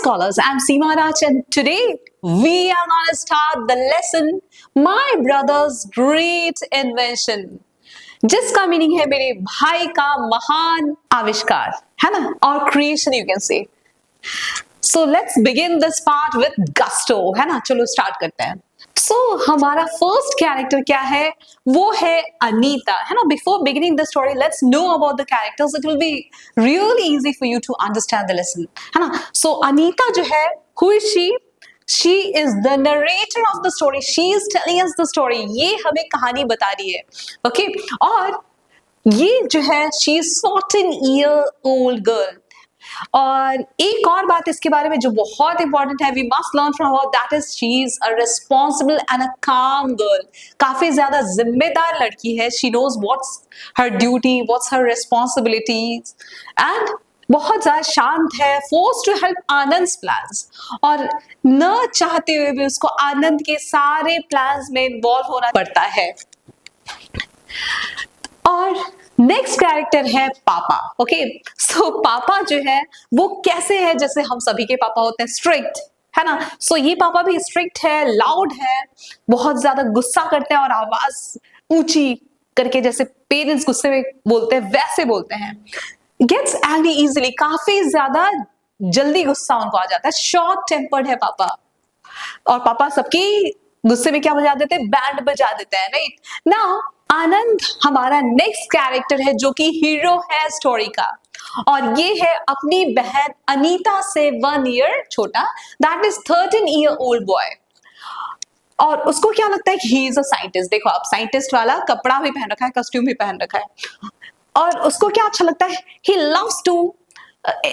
scholars, I'm Seema Raj and today we are going to start the lesson My Brother's Great Invention, जिसका meaning है मेरे भाई का महान आविष्कार, है ना, और creation you can say. So let's begin this part with gusto, है ना. चलो स्टार्ट करते हैं. हमारा फर्स्ट कैरेक्टर क्या है, वो है अनीता, है ना. Before beginning the story let's know about the characters. It will be really easy for you to understand the lesson, है ना. सो अनीता जो है, who is she? She is the narrator of the story. She is telling us the story. ये हमें कहानी बता रही है, okay? और ये जो है, she is 14-year-old girl. और एक और बात इसके बारे में जो बहुत इंपॉर्टेंट है, we must learn from her, that is she is a responsible and a calm girl. काफी ज्यादा जिम्मेदार लड़की है. She knows what's her duty, what's her responsibilities, and बहुत ज्यादा शांत है. Force to help Anand plans, और न चाहते हुए भी उसको आनंद के सारे प्लान्स में इन्वॉल्व होना पड़ता है. और नेक्स्ट कैरेक्टर है पापा. ओके, सो पापा जो है वो कैसे है, जैसे हम सभी के पापा होते हैं, स्ट्रिक्ट, है ना. सो ये पापा भी स्ट्रिक्ट है, लाउड है, बहुत ज्यादा गुस्सा करते हैं और आवाज ऊंची करके, जैसे पेरेंट्स गुस्से में बोलते हैं वैसे बोलते हैं. गेट्स एंग्री इजीली, काफी ज्यादा जल्दी गुस्सा उनको आ जाता है. शॉर्ट टेम्पर्ड है पापा. और पापा सबकी गुस्से में क्या बजा देते हैं, बैंड बजा देते हैं, राइट. नाउ आनंद हमारा नेक्स्ट कैरेक्टर है, जो कि हीरो है स्टोरी का, और ये है अपनी बहन अनीता से 1 year छोटा, दैट इज 13-year-old बॉय. और उसको क्या लगता है कि ही इज अ साइंटिस्ट. देखो आप, साइंटिस्ट वाला कपड़ा भी पहन रखा है, कॉस्ट्यूम भी पहन रखा है. और उसको क्या अच्छा लगता है, he loves to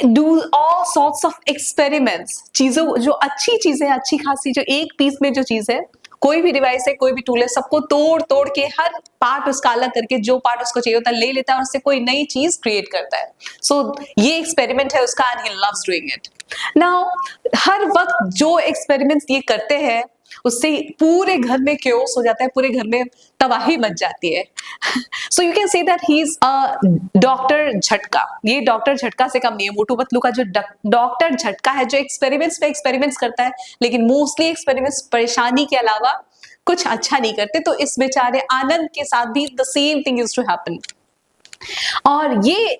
do all sorts of experiments. चीजों जो अच्छी चीजें, अच्छी खासी, जो एक पीस में जो चीज है, कोई भी डिवाइस है, कोई भी टूल है, सबको तोड़ तोड़ के हर पार्ट उसका अलग करके जो पार्ट उसको चाहिए होता है ले लेता है और उससे कोई नई चीज क्रिएट करता है. सो ये एक्सपेरिमेंट है उसका, and he loves doing it. Now हर वक्त जो एक्सपेरिमेंट्स ये करते हैं उससे पूरे घर में क्योस हो जाता है, पूरे घर में तबाही मच जाती है. So you can say that he is a doctor झटका. ये डॉक्टर झटका से कम नहीं है. मोटू पतलू का जो डॉक्टर झटका है, जो एक्सपेरिमेंट्स पे एक्सपेरिमेंट्स करता है, लेकिन मोस्टली एक्सपेरिमेंट्स परेशानी के अलावा कुछ अच्छा नहीं करते. तो इस बेचारे आनंद के साथ भी the same thing used to happen. और ये,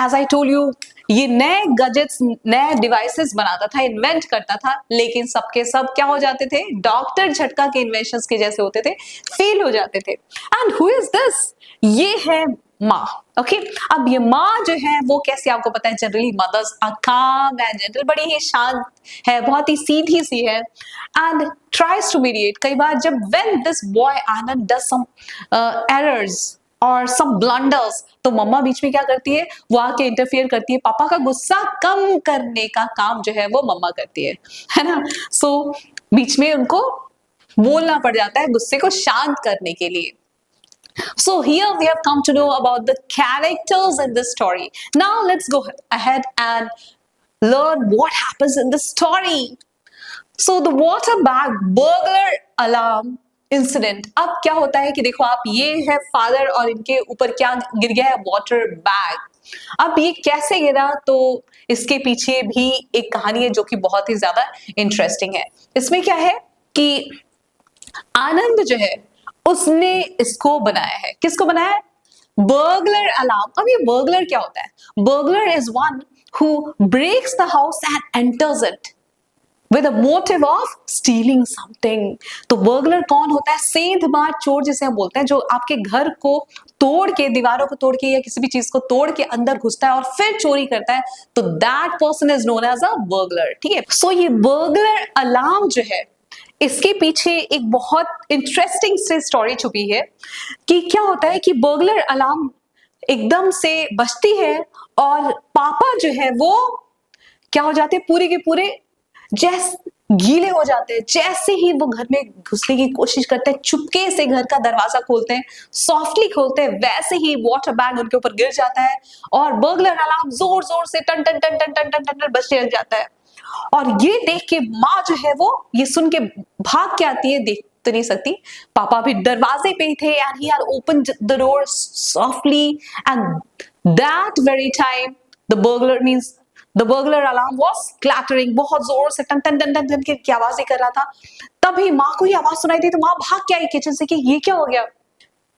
एज आई टोल्ड यू, ये नए गैजेट्स, नए डिवाइसेस बनाता था, इन्वेंट करता था, लेकिन सबके सब क्या हो जाते थे, डॉक्टर झटका के इन्वेंशंस के जैसे होते थे, फेल हो जाते थे. And who is this? ये है माँ. ओके, अब ये माँ जो है वो कैसे, आपको पता है जनरली मदर्स आर काम एंड जेंटल, बड़ी ही शांत है, बहुत ही सीधी सी है, एंड ट्राइज टू मीडिएट. कई बार जब when this boy Anand does some errors और सम ब्लंडर्स, तो मम्मा बीच में क्या करती है, वो आके इंटरफियर करती है. पापा का गुस्सा कम करने का काम जो है वो मम्मा करती है ना. सो बीच में उनको बोलना पड़ जाता है गुस्से को शांत करने के लिए. So here we have come to know about the characters in this story. Now let's go ahead and learn what happens in the story. So the water bag burglar alarm incident. अब क्या होता है कि देखो आप, ये है father और इनके ऊपर क्या गिर गया है, वाटर बैग. अब ये कैसे गिरा, तो इसके पीछे भी एक कहानी है जो कि बहुत ही ज्यादा इंटरेस्टिंग है. इसमें क्या है कि आनंद जो है उसने इसको बनाया है. किसको बनाया है? Burglar alarm. अब ये बर्गलर क्या होता है? Burglar is one who breaks the house and enters it with a motive of stealing something. तो बर्गलर कौन होता है? सेंधमार चोर जिसे हम बोलते हैं, जो आपके घर को तोड़ के, दीवारों को तोड़ के या किसी भी चीज को तोड़ के अंदर घुसता है और फिर चोरी करता है, तो that person is known as a burglar. ठीक है. सो ये बर्गलर अलार्म जो है, इसके पीछे एक बहुत इंटरेस्टिंग से स्टोरी छुपी है कि क्या होता है कि बर्गलर अलार्म एकदम से बजती है और पापा जो है वो क्या हो जाते हैं, पूरे के पूरे गीले हो जाते हैं. जैसे ही वो घर में घुसने की कोशिश करते हैं, चुपके से घर का दरवाजा खोलते हैं, सॉफ्टली खोलते हैं, वैसे ही वाटर बैग उनके ऊपर गिर जाता है और बर्गलर अलार्म जोर जोर से टन टन टन टन टन टन टन बजने लग जाता है. और ये देख के माँ जो है वो ये सुन के भाग के आती है. देख तो नहीं सकती, पापा भी दरवाजे पे ही थे, and he had opened the door softly, and that very time the burglar means the burglar alarm was clattering, बहुत जोर से टन टन टन टन टन की आवाजें कर रहा था। तभी माँ को ये आवाज सुनाई दी तो माँ भाग के आई किचन से कि ये क्या हो गया,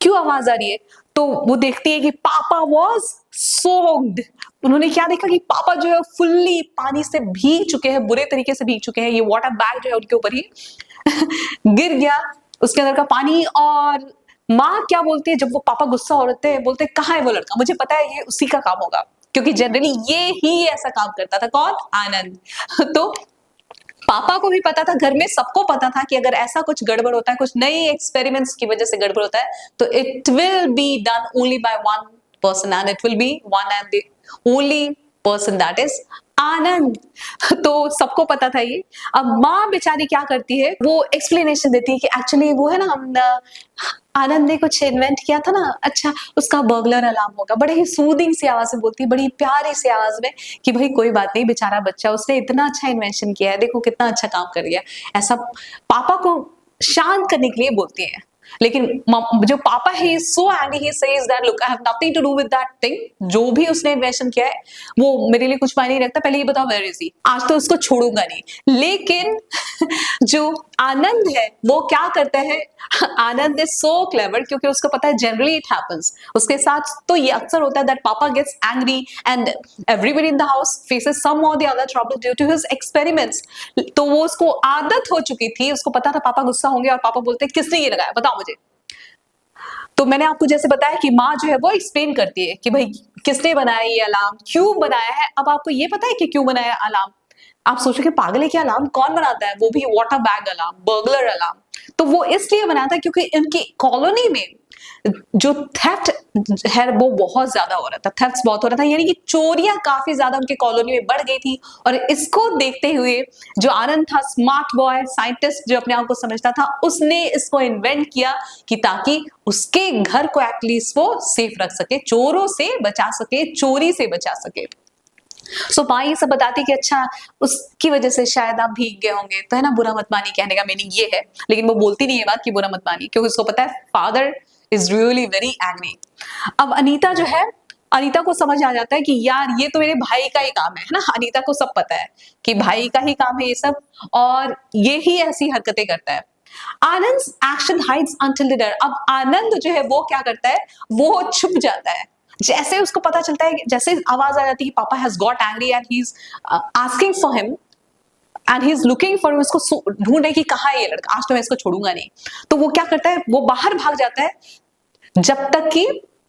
क्यों आवाज आ रही है। तो वो देखती है कि पापा वॉज सोक्ड। उन्होंने क्या देखा कि पापा जो है फुल्ली पानी से भीग चुके हैं, बुरे तरीके से भीग चुके हैं। ये वाटर बैग जो है उनके ऊपर ही गिर गया, उसके अंदर का पानी। और माँ क्या बोलती है जब वो पापा गुस्सा हो रहे थे, बोलते कहाँ है वो लड़का, मुझे पता है ये उसी का काम होगा, क्योंकि जनरली ये ही ऐसा काम करता था। कौन? आनंद। तो पापा को भी पता था, घर में सबको पता था कि अगर ऐसा कुछ गड़बड़ होता है, कुछ नए एक्सपेरिमेंट्स की वजह से गड़बड़ होता है, तो it will be done only by one person and it will be one and the only person, that is Anand. तो सबको पता था ये। अब माँ बेचारी क्या करती है, वो एक्सप्लेनेशन देती है कि एक्चुअली वो है ना, हम आनंद ने कुछ इन्वेंट किया था ना, अच्छा उसका बर्गलर अलार्म होगा। बड़े ही सूदिंग सी आवाज में बोलती है, बड़ी प्यारी सी आवाज में कि भाई कोई बात नहीं, बेचारा बच्चा, उसने इतना अच्छा इन्वेंशन किया है, देखो कितना अच्छा काम कर गया। ऐसा पापा को शांत करने के लिए बोलती है। लेकिन जो पापा है so angry, he says that look I have nothing to do with that thing, जो भी उसने इन्वेंशन किया है वो मेरे लिए कुछ मायने नहीं रखता, पहले ये बताओ वेयर इज ही, आज तो उसको छोड़ूंगा नहीं। लेकिन जो आनंद है वो क्या करता है, आनंद इज सो क्लेवर, क्योंकि उसको पता है जनरली इट हैपेंस उसके साथ, तो ये अक्सर होता है that papa gets angry and everybody in the house faces some or the other trouble due to his experiments. तो वो उसको आदत हो चुकी थी, उसको पता था पापा गुस्सा होंगे और पापा बोलते किसने ये लगाया बताओ मुझे। तो मैंने आपको जैसे बताया कि माँ जो है वो एक्सप्लेन करती है कि भाई किसने बनाया ये अलार्म, क्यों बनाया है। अब आपको ये पता है कि क्यों बनाया अलार्म? आप सोचोगे पागल है क्या, अलार्म कौन बनाता है, वो भी water bag alarm, burglar alarm. तो वो इसलिए बनाता है क्योंकि इनकी कॉलोनी में जो थेफ्ट है वो बहुत ज्यादा हो रहा था, थेफ्ट बहुत हो रहा था, यानी कि चोरियां काफी ज्यादा उनके कॉलोनी में बढ़ गई थी। और इसको देखते हुए जो आनंद था, स्मार्ट बॉय साइंटिस्ट जो अपने आप को समझता था, उसने इसको इन्वेंट किया कि ताकि उसके घर को एटलीस्ट वो सेफ रख सके, चोरों से बचा सके, चोरी से बचा सके। सो माँ ये सब बताती कि अच्छा उसकी वजह से शायद आप भीग गए होंगे, तो है ना बुरा मत मानी, कहने का मीनिंग ये है। लेकिन वो बोलती नहीं है बात कि बुरा मत मानी, क्योंकि उसको पता है father is really very angry. अब अनीता जो है, अनीता को समझ आ जाता है कि यार ये तो मेरे भाई का ही काम है ना, अनीता को सब पता है कि भाई का ही काम है ये सब, और ये ही ऐसी हरकतें करता है। आनंद एक्शन हाइड्स अंटिल द डर। अब आनंद जो है वो क्या करता है, वो छुप जाता है। जैसे उसको पता चलता है, जैसे आवाज आ जाती है पापा has got angry and he is asking for him and he is looking for, उसको ढूंढ रहे कि कहाँ है ये लड़का, आज तो मैं इसको छोड़ूंगा नहीं। तो वो क्या करता है, वो बाहर भाग जाता है जब तक कि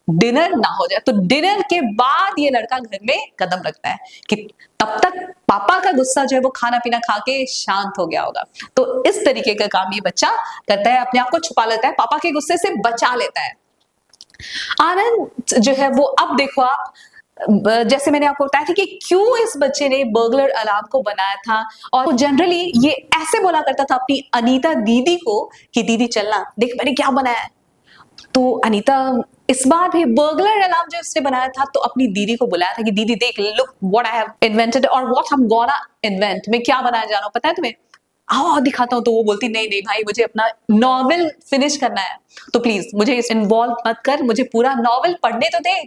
डिनर ना हो जाए। तो डिनर के बाद ये लड़का घर में कदम रखता है कि तब तक पापा का गुस्सा जो है वो खाना पीना खा के शांत हो गया होगा। तो इस तरीके का काम ये बच्चा करता है, अपने आप को छुपा लेता है, पापा के गुस्से से बचा लेता है। आनंद जो है वो, अब देखो आप, जैसे मैंने आपको बताया था कि क्यों इस बच्चे ने बर्गलर अलार्म को बनाया था, और जनरली ये ऐसे बोला करता था अपनी अनीता दीदी को कि दीदी चलना देख मैंने क्या बनाया है। तो अनीता इस बार भी बर्गलर अलार्म जो इसने बनाया था, तो अपनी दीदी को बुलाया था कि दीदी देख, look what I have invented और व्हाट हम गोना इन्वेंट, मैं क्या बनाया जा रहा हूं पता है तुम्हें, आओ दिखाता हूँ। तो वो बोलती नहीं नहीं भाई, मुझे अपना नॉवेल फिनिश करना है, तो प्लीज मुझे इस इन्वॉल्व मत कर, मुझे पूरा नॉवेल पढ़ने तो दे,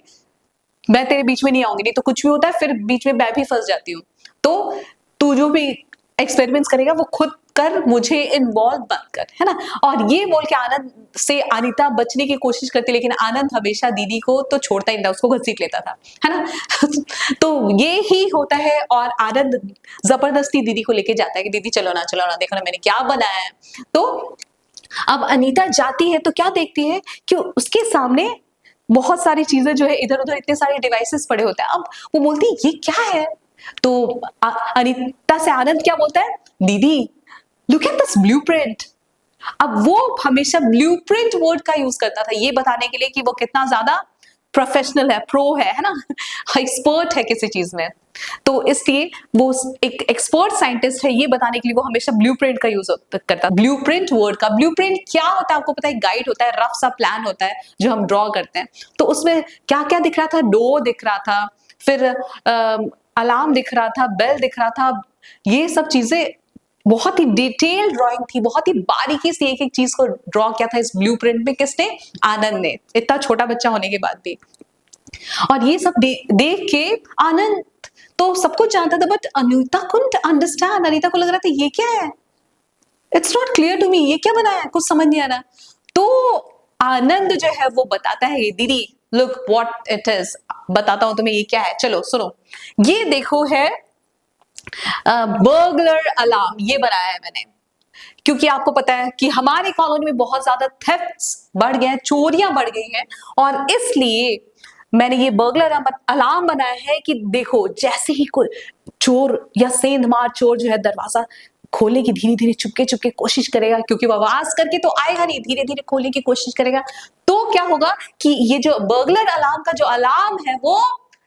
मैं तेरे बीच में नहीं आऊंगी, नहीं तो कुछ भी होता है फिर बीच में मैं भी फंस जाती हूँ। तो तू जो भी एक्सपेरिमेंट्स करेगा वो खुद कर, मुझे इन्वॉल्व मत कर, है ना। और ये बोल के आनंद से अनीता बचने की कोशिश करती, लेकिन आनंद हमेशा दीदी को तो छोड़ता ही नहीं था, उसको घसीट लेता था, है ना। तो ये ही होता है, और आनंद जबरदस्ती दीदी को लेके जाता है कि दीदी चलो ना देखो ना मैंने क्या बनाया है। तो अब अनीता जाती है तो क्या देखती है कि उसके सामने बहुत सारी चीजें जो है इधर उधर, इतने सारे डिवाइसेस पड़े होते हैं। अब वो बोलती है ये क्या है, तो अनीता से आनंद क्या बोलता है, दीदी लुक एट दिस ब्लूप्रिंट। अब वो हमेशा ब्लूप्रिंट वर्ड का यूज करता था ये बताने के लिए कि वो कितना ज्यादा प्रोफेशनल है, प्रो है ना, एक्सपर्ट है किसी चीज में। तो इसलिए वो एक एक्सपर्ट साइंटिस्ट है ये बताने के लिए वो हमेशा ब्लूप्रिंट का यूज करता। ब्लूप्रिंट वर्ड का, ब्लूप्रिंट क्या होता है आपको पता है, गाइड होता है, रफ सा प्लान होता है जो हम ड्रॉ करते हैं। तो उसमें क्या क्या दिख रहा था, डोर दिख रहा था, फिर अलार्म दिख रहा था, बेल दिख रहा था, ये सब चीजें बहुत ही डिटेल ड्राइंग थी, बहुत ही बारीकी से एक एक चीज को ड्रॉ किया था इस ब्लूप्रिंट में, किसने, आनंद ने, इतना छोटा बच्चा होने के बाद भी। और ये सब देख के आनंद तो सब कुछ जानता था, but Anita couldn't understand. Anita को लग रहा था ये क्या है, it's not clear to me, ये क्या बनाया है, कुछ समझ नहीं आ रहा। तो आनंद जो है वो बताता है, दीदी लुक व्हाट इट इज, बताता हूं तुम्हें ये क्या है, चलो सुनो, ये देखो है बर्गलर अलार्म, ये बनाया है मैंने, क्योंकि आपको पता है कि हमारे कॉलोनी में बहुत ज्यादा थेफ्ट्स बढ़ गए हैं, चोरियां बढ़ गई हैं, और इसलिए मैंने ये बर्गलर अलार्म बनाया है कि देखो जैसे ही कोई चोर या सेंधमार चोर जो है दरवाजा खोलने की धीरे धीरे चुपके चुपके कोशिश करेगा, क्योंकि वो आवाज करके तो आएगा नहीं, धीरे धीरे खोलने की कोशिश करेगा, तो क्या होगा कि ये जो बर्गलर अलार्म का जो अलार्म है वो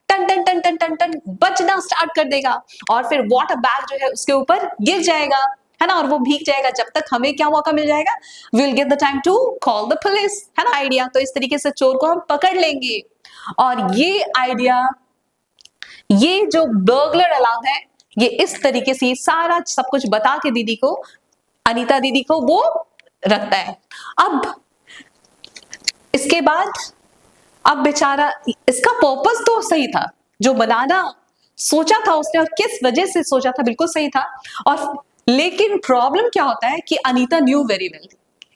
टन टन टन टन टन टन बजना स्टार्ट कर देगा, और फिर वाटर बैग जो है उसके ऊपर गिर जाएगा, है ना, और वो भीग जाएगा, जब तक हमें क्या मौका मिल जाएगा, will get the time to call the police, है ना आइडिया। तो इस तरीके से चोर को हम पकड़ लेंगे। और ये आइडिया, ये जो बर्गलर अलार्म है, ये इस तरीके से सारा सब कुछ बता के दीदी को, अनीता दीदी को वो रखता है। अब इसके बाद, अब बेचारा, इसका पर्पस तो सही था, जो बनाना सोचा था उसने और किस वजह से सोचा था बिल्कुल सही था, और लेकिन प्रॉब्लम क्या होता है कि Anita new very well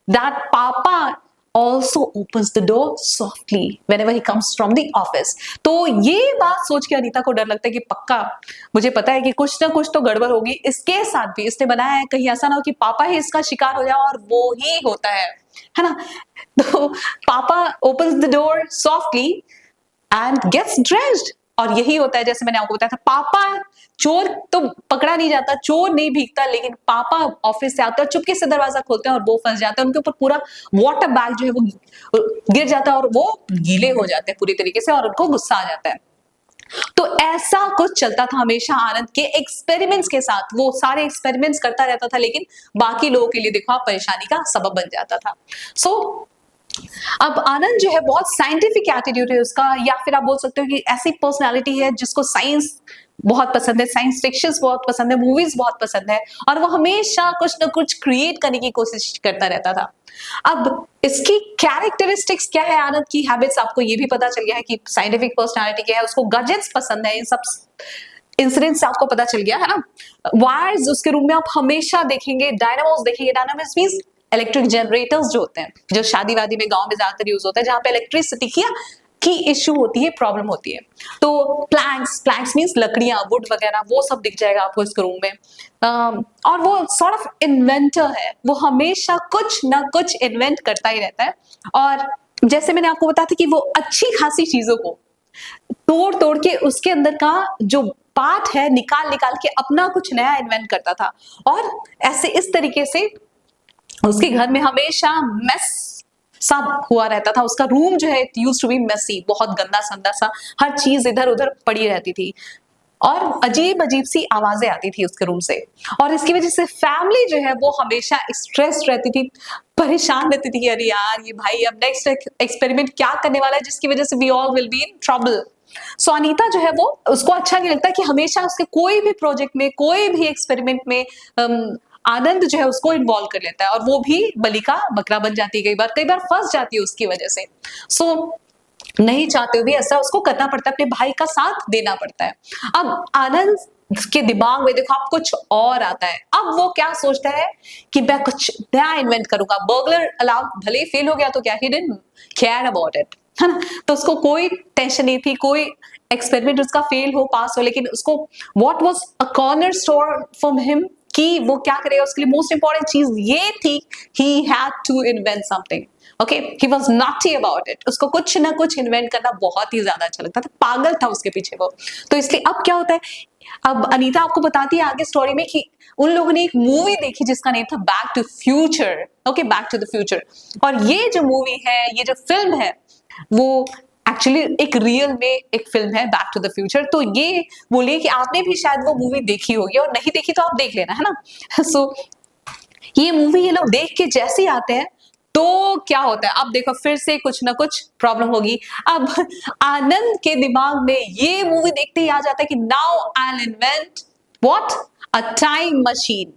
that पापा also opens the door softly whenever he comes from the office। तो ये बात सोच के अनीता को डर लगता है कि पक्का मुझे पता है कि कुछ ना कुछ तो गड़बड़ होगी इसके साथ भी, इसने बनाया है, कहीं ऐसा ना हो कि पापा ही इसका शिकार हो जाए, और वो ही होता है ना। तो पापा opens the door softly and gets dressed, और यही होता है जैसे मैंने आपको बताया था, पापा, चोर तो पकड़ा नहीं जाता, चोर नहीं भीगता, लेकिन पापा ऑफिस से आते हैं और चुपके से दरवाजा खोलते हैं और वो फंस जाते हैं, उनके ऊपर पूरा वाटर बैग जो है वो गिर जाता है और वो गीले हो जाते हैं पूरी तरीके से, और उनको गुस्सा आ जाता है। तो ऐसा कुछ चलता था हमेशा आनंद के एक्सपेरिमेंट्स के साथ, वो सारे एक्सपेरिमेंट्स करता रहता था, लेकिन बाकी लोगों के लिए देखो आप परेशानी का सबब बन जाता था। सो अब आनंद जो है बहुत साइंटिफिक एटीट्यूड है उसका, या फिर आप बोल सकते हो कि ऐसी पर्सनालिटी है जिसको साइंस बहुत पसंद है, साइंस फिक्शंस बहुत पसंद है, मूवीज बहुत पसंद है, और वो हमेशा कुछ ना कुछ क्रिएट करने की कोशिश करता रहता था। अब इसकी कैरेक्टरिस्टिक्स क्या है, आनंद की हैबिट्स, आपको ये भी पता चल गया है कि साइंटिफिक पर्सनालिटी क्या है, उसको गैजेट्स पसंद है, इन सब इंसिडेंट से आपको पता चल गया है ना। वायर्स उसके रूम में आप हमेशा देखेंगे, डायनामोस देखेंगे, डायनामोस मींस इलेक्ट्रिक जनरेटर्स जो होते हैं, जो शादी वादी में गांव में ज्यादातर यूज होता है, जहां पे इलेक्ट्रिसिटी की इश्यू होती है, प्रॉब्लम होती है। तो प्लैंक्स मींस लकड़ियां, वुड वगैरह, वो सब दिख जाएगा आपको इसके रूम में। और वो सॉर्ट ऑफ इन्वेंटर है, वो हमेशा कुछ ना कुछ इन्वेंट करता ही रहता है, और जैसे मैंने आपको बताया था कि वो अच्छी खासी चीजों को तोड़ तोड़ के उसके अंदर का जो पार्ट है निकाल निकाल के अपना कुछ नया इन्वेंट करता था, और ऐसे इस तरीके से उसके घर में हमेशा मेस सब हुआ रहता था। उसका रूम जो है यूज्ड टू बी मेसी, बहुत गंदा संदा सा, हर चीज इधर उधर पड़ी रहती थी, और अजीब अजीब सी आवाजें आती थी उसके रूम से, और इसकी वजह से फैमिली जो है वो हमेशा स्ट्रेस रहती थी, परेशान रहती थी कि अरे यार ये भाई अब नेक्स्ट एक्सपेरिमेंट क्या करने वाला है, जिसकी वजह से we all will be in trouble. So Anita जो है वो, उसको अच्छा नहीं लगता कि हमेशा उसके कोई भी प्रोजेक्ट में, कोई भी एक्सपेरिमेंट में आनंद जो है उसको इन्वॉल्व कर लेता है, और वो भी बलि का बकरा बन जाती है, कई बार फंस जाती है उसकी वजह से। सो नहीं चाहते हुए भी ऐसा उसको करना पड़ता है, अपने भाई का साथ देना पड़ता है। अब आनंद के दिमाग में देखो आप कुछ और आता है, अब वो क्या सोचता है कि मैं कुछ नया इन्वेंट करूंगा। बर्गलर अलार्म भले फेल हो गया तो क्या, he didn't care about it, है ना, तो उसको कोई टेंशन नहीं थी, कोई एक्सपेरिमेंट उसका फेल हो पास हो, लेकिन उसको what was a corner stone for him, कि वो क्या करेगा, उसके लिए मोस्ट इंपॉर्टेंट चीज ये थी, he had to invent something. Okay, he was naughty about it, उसको कुछ ना कुछ इन्वेंट करना बहुत ही ज्यादा अच्छा लगता था, पागल था उसके पीछे वो। तो इसलिए अब क्या होता है, अब अनीता आपको बताती है आगे स्टोरी में कि उन लोगों ने एक मूवी देखी जिसका नेम था back to future. Okay, back to the future, और ये जो मूवी है, ये जो फिल्म है, वो एक्चुअली एक रियल में एक फिल्म है बैक टू द फ्यूचर। तो ये बोलिए कि आपने भी शायद वो मूवी देखी होगी, और नहीं देखी तो आप देख लेना, है ना। सो ये मूवी ये लोग देख के जैसे ही आते हैं तो क्या होता है, अब देखो फिर से कुछ ना कुछ प्रॉब्लम होगी। अब आनंद के दिमाग में ये मूवी देखते ही आ जाता है कि now I will invent what, a time machine.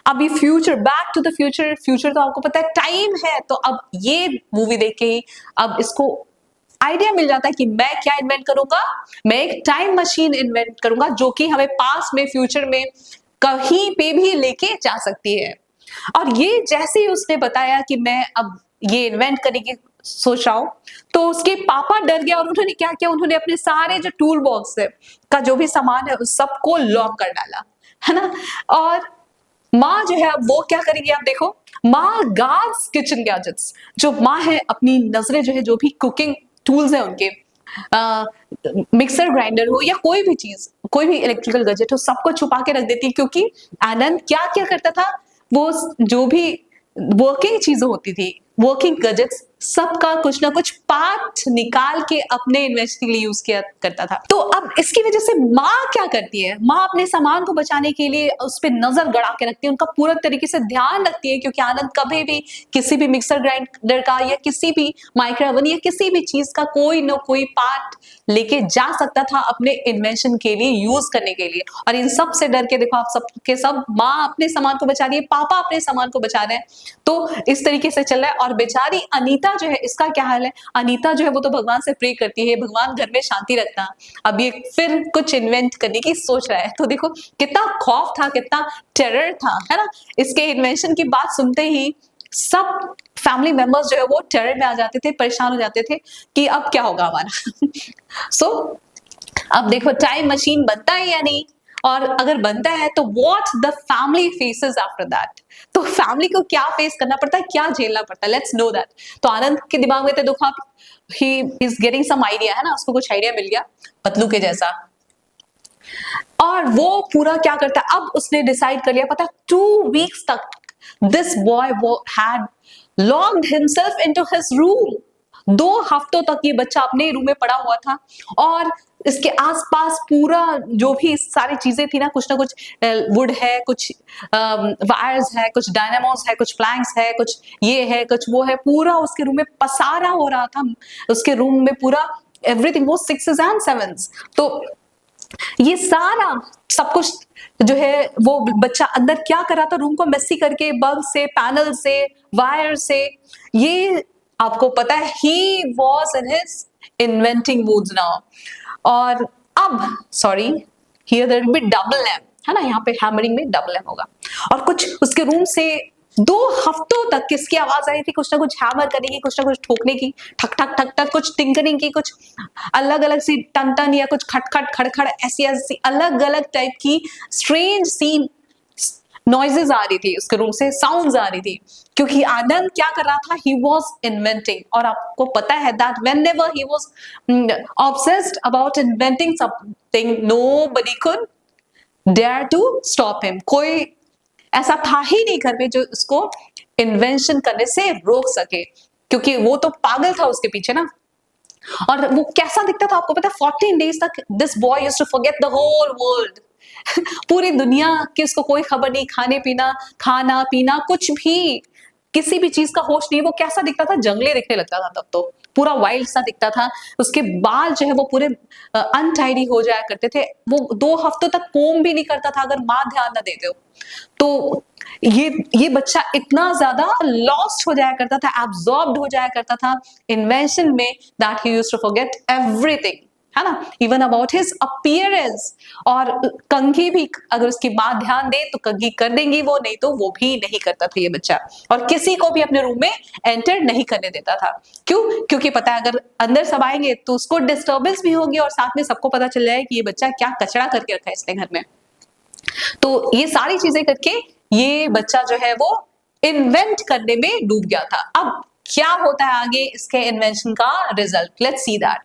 अब ये future, back to the future, future तो आपको पता है टाइम है, तो अब ये मूवी देख के ही अब इसको आइडिया मिल जाता है कि मैं क्या इन्वेंट करूंगा, मैं एक टाइम मशीन इन्वेंट करूंगा जो कि हमें पास में, फ्यूचर में कहीं पे भी लेके जा सकती है। और ये जैसे ही उसने बताया कि मैं अब ये इन्वेंट करने की सोच रहा हूं, तो उसके पापा डर गया और उन्होंने क्या किया, उन्होंने अपने सारे जो टूल बॉक्स है का जो भी सामान है उस सबको लॉक कर डाला, है ना। और माँ जो है अब वो क्या करेगी, आप देखो, माँ गार्ड्स किचन गैजेट्स, जो माँ है अपनी नजरें जो है जो भी कुकिंग टूल्स है उनके, मिक्सर ग्राइंडर हो या कोई भी चीज, कोई भी इलेक्ट्रिकल गैजेट हो, सबको छुपा के रख देती है। क्योंकि आनंद क्या क्या करता था, वो जो भी वर्किंग चीजें होती थी, वर्किंग गैजेट्स, सबका कुछ ना कुछ पार्ट निकाल के अपने इन्वेस्ट के लिए यूज किया करता था। तो अब इसकी वजह से माँ क्या करती है, माँ अपने सामान को बचाने के लिए उस पर नजर गड़ा के रखती है, उनका पूरा तरीके से ध्यान रखती है। क्योंकि आनंद कभी भी किसी भी मिक्सर ग्राइंडर का या किसी भी माइक्रोवेव या किसी भी चीज का कोई ना कोई पार्ट लेके जा सकता था अपने इन्वेंशन के लिए, यूज करने के लिए। और इन सब से डर के देखो आप सब के सब, माँ अपने सामान को बचा रही है, पापा अपने सामान को बचा रहे हैं। तो इस तरीके से चल रहा है। और बेचारी अनीता जो है, इसका क्या हाल है, अनीता जो है वो तो भगवान से प्रे करती है, भगवान घर में शांति रखना। अब ये फिर कुछ इन्वेंट करने की सोच रहा है। तो देखो कितना खौफ था, कितना टेरर था, है ना। इसके इन्वेंशन की बात सुनते ही सब फैमिली मेंबर्स जो है वो टेरर में आ जाते थे, परेशान हो जाते थे कि अब क्या होगा हमारा। सो अब देखो टाइम मशीन बनता है या नहीं, और अगर बनता है तो what the family faces after that. तो फैमिली को क्या फेस करना पड़ता है, क्या झेलना पड़ता है, लेट्स नो दैट। तो आनंद के दिमाग में तो देखो आप, he is getting some idea, है ना, उसको कुछ आइडिया मिल गया पतलू के जैसा। और वो पूरा क्या करता है, अब उसने डिसाइड कर लिया, पता 2 वीक्स तक दिस बॉय वो had locked himself into his room. 2 हफ्तों तक ये बच्चा अपने रूम में पड़ा हुआ था, और इसके आसपास पूरा जो भी सारी चीजें थी ना कुछ वुड है, कुछ वायर्स है, कुछ डायनामोस है, कुछ प्लैंक्स है, कुछ ये है, कुछ वो है, पूरा उसके रूम में पसारा हो रहा था। उसके रूम में पूरा एवरीथिंग वो 6s and 7s। तो ये सारा सब कुछ जो है वो बच्चा अंदर क्या कर रहा था, रूम को मेसी करके, बल्ब से, पैनल से, वायर से, ये आपको पता है, he was in his inventing moods now. और अब sorry, here there will be double M, है ना, यहाँ पे हैमरिंग में डबल एम होगा। और कुछ उसके रूम से 2 हफ्तों तक किसकी आवाज आई थी, कुछ ना कुछ हैमर करने की, कुछ ना कुछ ठोकने की, ठक ठक ठक ठक, कुछ टिंकरिंग की, कुछ अलग अलग सी टन टन या कुछ खटखट खड़खड़, ऐसी ऐसी अलग अलग टाइप की स्ट्रेंज सी नॉइजेस आ रही थी उसके रूम से, साउंड्स आ रही थी। क्योंकि आनंद क्या कर रहा था, ही वॉज इन्वेंटिंग। और आपको पता है that whenever he was obsessed about inventing something, nobody could dare to stop him. कोई ऐसा था ही नहीं घर में जो उसको इन्वेंशन करने से रोक सके, क्योंकि वो तो पागल था उसके पीछे ना। और वो कैसा दिखता था आपको पता है, 14 डेज तक this boy used to forget the whole world. पूरी दुनिया की उसको कोई खबर नहीं, खाने पीना, खाना पीना कुछ भी, किसी भी चीज का होश नहीं। वो कैसा दिखता था, जंगली दिखने लगता था तब तो, पूरा वाइल्ड सा दिखता था। उसके बाल जो है वो पूरे अनटाइडी हो जाया करते थे। वो 2 हफ्तों तक कोम भी नहीं करता था अगर माँ ध्यान न देते हो तो। ये बच्चा इतना ज्यादा लॉस्ट हो जाया करता था, एब्जॉर्ब्ड हो जाया करता था इन्वेंशन में, that he used to forget everything, है ना, इवन अबाउट हिज अपीयरेंस। और कंघी भी अगर उसकी माँ ध्यान दे तो कंघी कर देंगी वो, नहीं तो वो भी नहीं करता था ये बच्चा। और किसी को भी अपने रूम में एंटर नहीं करने देता था। क्यों? क्योंकि पता है अगर अंदर सब आएंगे तो उसको डिस्टर्बेंस भी होगी, और साथ में सबको पता चल जाए कि ये बच्चा क्या कचरा करके रखा है इसने घर में। तो ये सारी चीजें करके ये बच्चा जो है वो इन्वेंट करने में डूब गया था। अब क्या होता है आगे इसके इन्वेंशन का रिजल्ट, लेट्स सी दैट।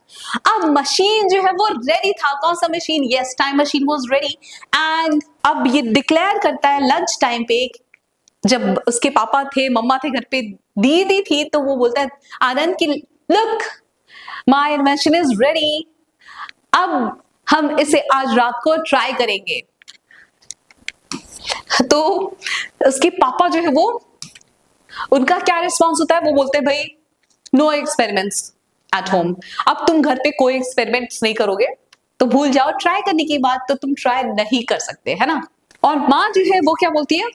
अब मशीन जो है वो रेडी था। कौन सा machine? Yes, time machine was ready. And अब ये डिक्लेयर करता है लंच टाइम पे, जब उसके पापा थे, मम्मा थे घर पे, दीदी थी, तो वो बोलता है आनंद की, look my invention is ready, अब हम इसे आज रात को ट्राई करेंगे। तो उसके पापा जो है वो, उनका क्या रिस्पॉन्स होता है, वो बोलते हैं भाई नो एक्सपेरिमेंट्स एट होम, अब तुम घर पे कोई एक्सपेरिमेंट्स नहीं करोगे, तो भूल जाओ, ट्राई करने की बात तो तुम ट्राई नहीं कर सकते, है ना। और माँ जो है वो क्या बोलती है,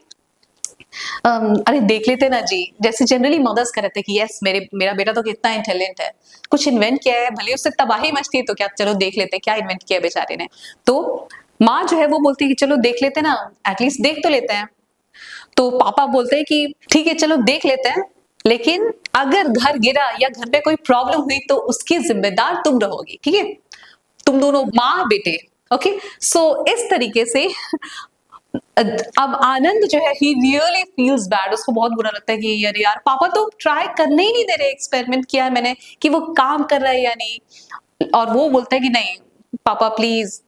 अरे देख लेते ना जी, जैसे जनरली मदर्स का रहता है कि यस मेरा बेटा तो कितना इंटेलिजेंट है, कुछ इन्वेंट किया है, भले उससे तबाही मचती है तो क्या, चलो देख लेते हैं क्या इन्वेंट किया है बेचारे ने। तो माँ जो है वो बोलती है कि चलो देख लेते हैं ना, एटलीस्ट देख तो लेते हैं। तो पापा बोलते हैं कि ठीक है चलो देख लेते हैं, लेकिन अगर घर गिरा या घर में कोई प्रॉब्लम हुई तो उसकी जिम्मेदार तुम रहोगी, ठीक है? तुम दोनों माँ बेटे। ओके, सो इस तरीके से अब आनंद जो है ही रियली फील्स बैड, उसको बहुत बुरा लगता है कि अरे यार पापा तो ट्राई करने ही नहीं दे रहे, एक्सपेरिमेंट किया है मैंने कि वो काम कर रहा है या नहीं, और वो बोलता है कि नहीं पापा प्लीज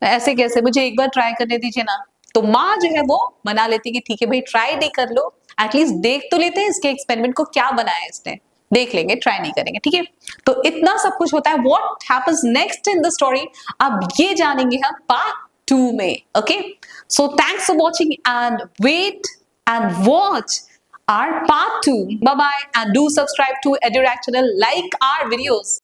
ऐसे कैसे, मुझे एक बार ट्राई करने दीजिए ना। तो माँ जो है वो मना लेती है कि ठीक है भाई ट्राई नहीं कर लो, एटलीस्ट देख तो लेते हैं इसके एक्सपेरिमेंट को क्या बनाया इसने, देख लेंगे ट्राई नहीं करेंगे, ठीक है? तो इतना सब कुछ होता है। What happens next in the story अब ये जानेंगे हम पार्ट 2 में। Okay, so thanks for watching and wait and watch our part 2. Bye bye and do subscribe to EduRack channel, like our videos.